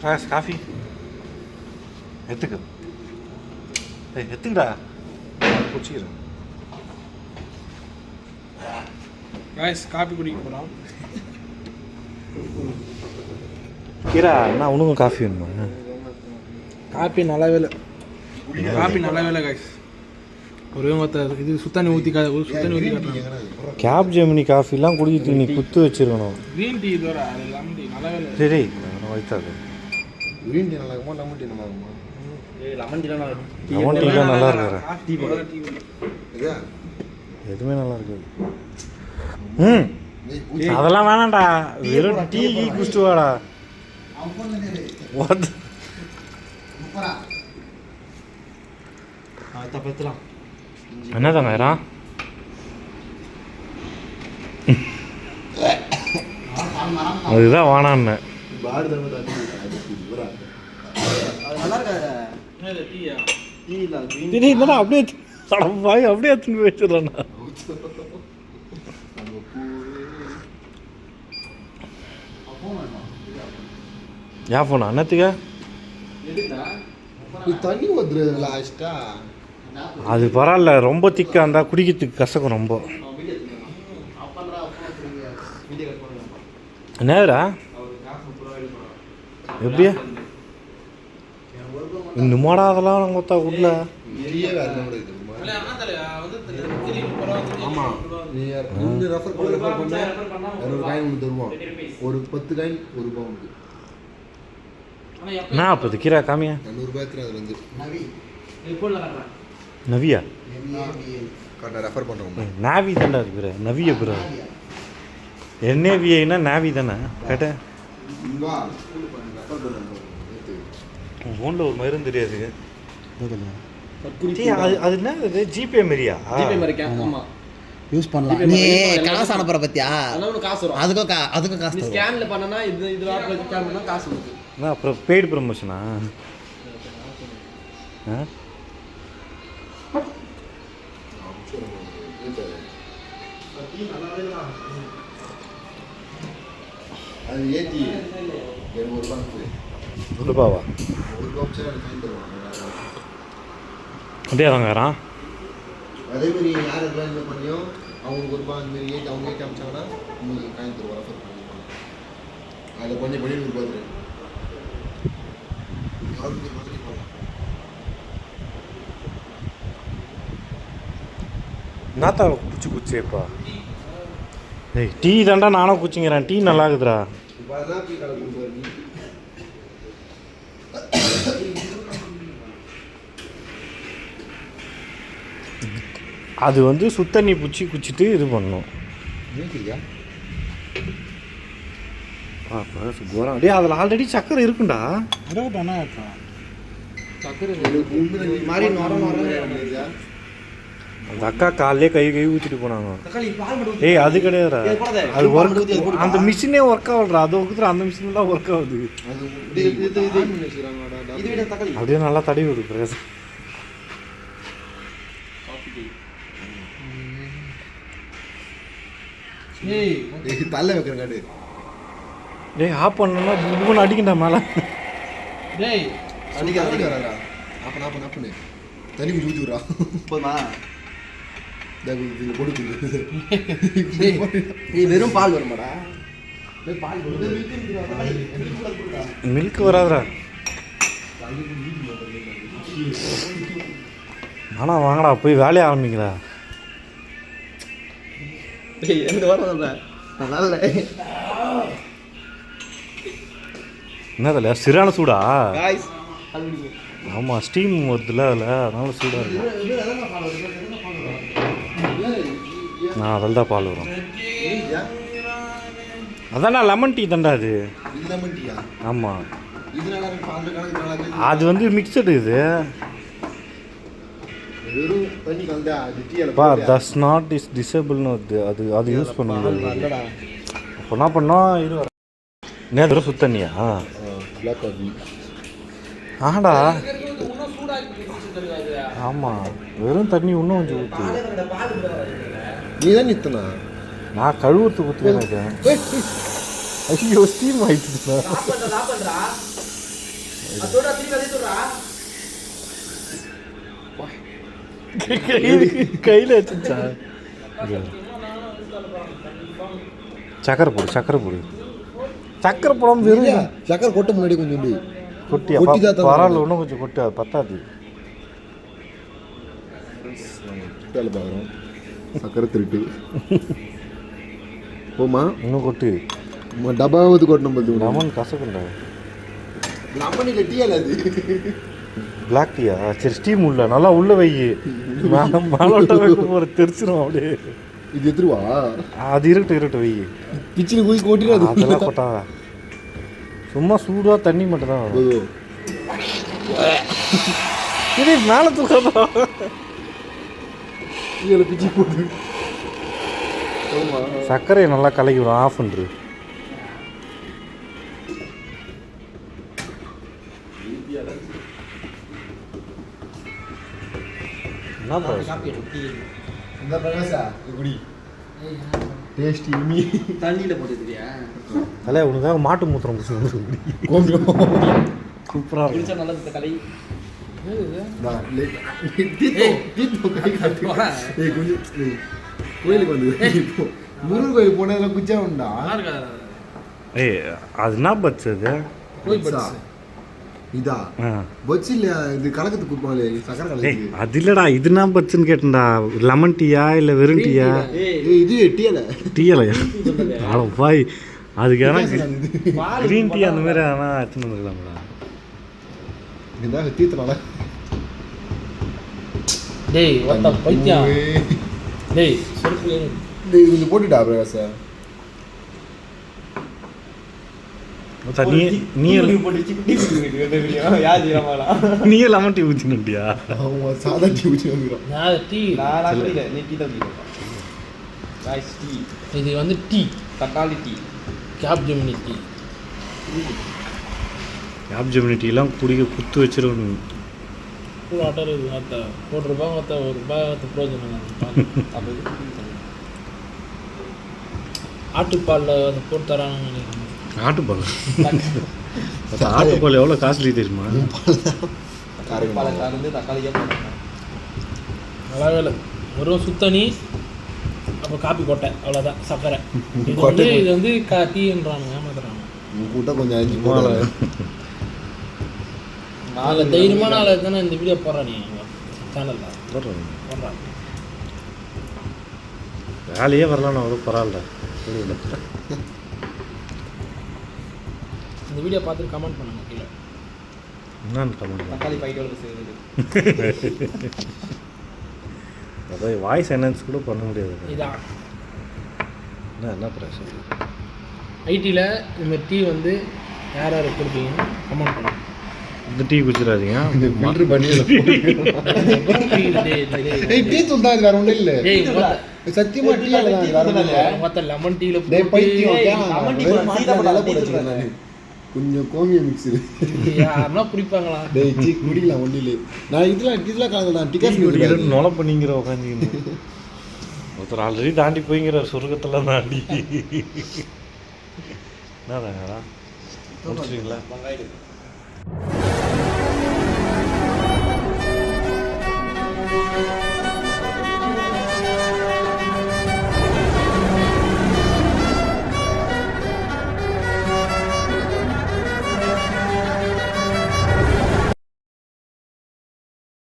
Coffee எடுத்துக்க. எடுத்துக்கடா குடிச்சிக்கிறேன். Coffee குடிக்க போகிறோம். கீரா அண்ணா உனக்கும் காஃபி வேணுமா? காஃபி நல்லாவே இல்லை. காஃபி நல்லாவே இல்லை காய்ஸ். ஒரே இது சுத்தானி ஊற்றி சுத்தானி ஊற்றி காட்டுறாங்க. கேப் ஜெமினி காஃபிலாம் குடிக்கிட்டு நீ குத்து வச்சிருக்கணும். க்ரீன் டீ இதோட அது லெமன் டீ நல்லாவே இல்லை. சரி வைத்தாது. க்ரீன் டீ நல்லா இருக்குமா லெமன் டீ நல்லா இருக்குமா? லெமன் டீலாம் லெமன் டீலாம் நல்லா இருக்கிறேன். இதா எதுவுமே நல்லா இருக்காது. அதெல்லாம் வேணாம்டா, வெறும் டீ குடிச்சிட்டு வாடா. என்னதாங்க வேறான்? அதுதான் வேணான்னு. என்னடா அப்படியே அப்படியே எடுத்துன்னு போய் வச்சிடறேண்ணா. ஏன் ஃபோனா அண்ணத்துக்கு? தண்ணி வந்துடுது லாஸ்ட்டா. அது பரவாயில்ல, ரொம்ப திக்காக இருந்தால் குடிக்கிறதுக்கு கசக்கும் ரொம்ப. என்னடா எப்படியா இன்னுமாடா அதெல்லாம் நாங்கள் ஒத்தா உள்ள ஆமாம். நீ ரெஃபர் பண்ண 200 காயின் ஒன்று தருவோம். ஒரு 10 காயின் ₹1 உனக்கு. என்ன அப்போ கீரா காமியா? 200 ரூபாய்க்கு அது வந்து நவியா கரெக்டாக ரெஃபர் பண்ணுறோம். நாவி தாண்டா இருக்கிற நவிய பிறகு NAVIனா நாவி தானே கேட்டேன். ஃபோனில் ஒரு மருந்து தெரியாது. அது என்ன ஜிபே மாரியா? யூஸ் பண்ணலாம். நீ காசு அனுப்புற பத்தியா? அதுக்கும் காசு ஸ்கேன்ல பண்ணனா இது ஆப்ல ஸ்கேன் பண்ணா காசு வருது. நான் அப்புறம் பெய்டு ப்ரமோஷனா? அது ஏற்றி ரூபாவா? அப்படியே வாங்கிறான். அதே மாதிரி யார் எல்லாம் பண்ணியோ அவங்களுக்கு ₹1 அந்த மாதிரி ஏற்றி அவங்க ஏற்றி அமிச்சாங்கன்னா உங்களுக்கு காயின் தருவா. ரெஃபர் பண்ணிருப்பாங்க. அதில் பண்ணி பார்த்துரு. நாத்தா குச்சிப்பா. ஏய் டீ தாண்டா நானும் குச்சிங்கிறேன். டீ நல்லா இருக்குதுடா. அது வந்து சுத்தண்ணி குச்சிட்டு இது பண்ணணும். டே அதில் ஆல்ரெடி சக்கரை இருக்குண்டா. அந்த அக்கா காலையே கை ஊற்றிட்டு போனாங்க. ஏய் அது கிடையாதுடா, அது ஒர்க் அந்த மிஷினே ஒர்க் ஆகுதுடா. அது ஒர்க்குதுடா, அந்த மிஷின் தான் ஒர்க் ஆகுது. அப்படியே நல்லா தடவி விடு பிரகாஷ். தள்ள வைக்கிறேன் காடு. டேய் ஆஃப் பண்ணணும்னா புக்குன்னு அடிக்கண்டா மேலே. டேய் அடிக்க வராதா? அப்பனு தண்ணி கொஞ்சம் ஊற்றி விட்றா. போதுமா? வெறும் பால் வருமாடா? மில்க் வராதுடா. ஆனால் வாங்கடா போய் வேலையை ஆரம்பிக்கிறா. எந்த வாரம் சொல்கிறேன் நல்லா இல்லை. என்னதில்ல சிறான சூடா? ஆமாம் ஸ்டீம் வருதுல்ல அதில், அதனால சூடாக இருக்கும். அதில் தான் பால் வரும். அதான்டா லெமன் டீ தாண்டா அது. ஆமாம் அது வந்து மிக்சடு. இது பா தஸ் நாட் இஸ் டிசேபிள்னு வருது. அது யூஸ் பண்ண முடியாது. அப்போ என்ன பண்ணோம்? நேரம் சுத்தண்ணியா? ஆடா ஆமாம் வெறும் தண்ணி இன்னும் கொஞ்சம் ஊற்றி. நீ தான் நிறுத்தினா? நான் கழுவுறதுக்கு ஊற்றுவேன். ஐயோ ஸ்டீம் ஆயிடுச்சுண்ணா. கையில் வச்சுச்சா சக்கரை போடு சக்கரை போடு சக்கரை போடாம வெறும் சக்கரை கொட்ட முன்னாடி கொஞ்சம் கொட்டியா கொட்டி தான் தரணும். பரவாயில்ல இன்னும் கொஞ்சம் கொட்டி அது பத்தாது பார்க்குறோம் சக்கரை திருட்டு போமா இன்னும் கொட்டு டப்பாவது கொட்டணும் பார்த்து லெமன் கசக்குண்டா லெமன் இல்லை டீ அது பிளாக் டீயா சரி ஸ்டீம் உள்ள நல்லா உள்ள வை மாலோட்ட வைக்க போகிற தெரிச்சிடும் அப்படியே இது எத்துருவா அது இருக்கட்டும் வை கிச்சனுக்கு போய் கொட்டிடாது அதெல்லாம் கொட்டா சும்மா சூடாக தண்ணி மட்டும் தான் வரும் இது மேலே தூக்காதா இதில் பிச்சு போட்டு சர்க்கரையை நல்லா கலக்கி விடும் ஆஃப் பண்ணுறது என்ன காப்பி டீ இந்த பிரகாசா குடி டேஸ்டி இமி தண்ணியில் போட்டுக்கிறியா தலை உனக்காக மாட்டு மூத்திரம் கொஞ்சம் சூப்பராக இருக்கும் குடிச்சா நல்லது கலை கோயிலுக்கு வந்து முருகன் கோயில் போனதுல குச்சா உண்டா ஏய் அது என்ன பட்ஸ் அது இதா ஆ பட்ஸ் இல்ல இது கலக்கத்துக்கு கொடுப்பாங்களே சக்கரை ஏய் கலக்கு அது இல்லைடா இது என்ன பட்ஸ்ன்னு கேட்டேன்டா லெமன் டீயா இல்லை வெறும் டீயா இது டீயல டீயலையா அட பாய் அதுக்கு எனக்கு க்ரீன் டீ அந்த மாதிரி ஆனால் எடுத்துன்னு வந்துருக்கலாம்டா இதான் தீத்துனால டேய் ஒத்த பைத்தியம் டேய் செருப்பு கொஞ்சம் போட்டுட்டா பிரகாசா நீயே லெமன் டீ ஊற்றினுட்டியா அவங்க சாதா டீ ஊற்றி வந்துக்கிறோம் நான் டீ இது வந்து டீ தக்காளி tea cap Gemini tea cap Gemini டீலாம் குடிக்க குத்து வச்சிருக்கணும் வாட்டர் இது மற்ற ₹1 மற்ற ₹1 பிரயோஜனம் ஆட்டுப்பாலில் அதை போட்டு தராங்கன்னு நினைக்கிறேன் ஆட்டுப்பால் ஆட்டுப்பால் எவ்வளோ காஸ்ட்லி தெரியுமா பாலக்காருந்து தக்காளியாக போட்டாங்க நல்லாவே இல்லை வெறும் சுத்தணி அப்போ காப்பி கொட்டை அவ்வளோதான் சர்க்கரை இது வந்து டீன்றானுங்க ஏமாத்துறாங்க கூட்ட கொஞ்சம் அரிஞ்சு போடல நாலு தைரியமான ஆள் தானே இந்த வீடியோ போடுறேன் நீ சேனலில் போடுறான் வேலையே வரலாம் ஒரு பரவாயில்ல இந்த வீடியோ பார்த்துட்டு கமெண்ட் பண்ணுங்க கீழே என்னன்னு கமெண்ட் தக்காளி பைட்டோட சேர்ந்து அதாவது வாய்ஸ் என்ஹான்ஸ் கூட பண்ண முடியாது இதான் என்ன பிரச்சனை ஐடியில் இதுமாதிரி டீ வந்து யார் யார் கொடுப்பீங்கன்னு கமெண்ட் பண்ணுங்க இந்த டீ குடிச்சிடாதீங்க ஃபில்டர் பண்ணி டீ தூள் தான் வேற ஒன்றும் இல்லை சத்தியமா டீ மற்ற லெமன் டீயில் டேய் பைத்தியம் கொஞ்சம் கோமியம் மிக்ஸ் யாருன்னா குடிப்பாங்களா டேய் டீ குடிக்கலாம் ஒன்றும் இல்லை நான் இதெல்லாம் கலக்கலாம் டிகாஸ் குடிக்கிறேன் நொலை பண்ணிங்கிற உட்காந்துக்கணும் ஒருத்தர் ஆல்ரெடி தாண்டி போய்ங்கிற சொர்க்கத்தெல்லாம் தாண்டி என்னதாங்கடா முடிச்சிருங்களா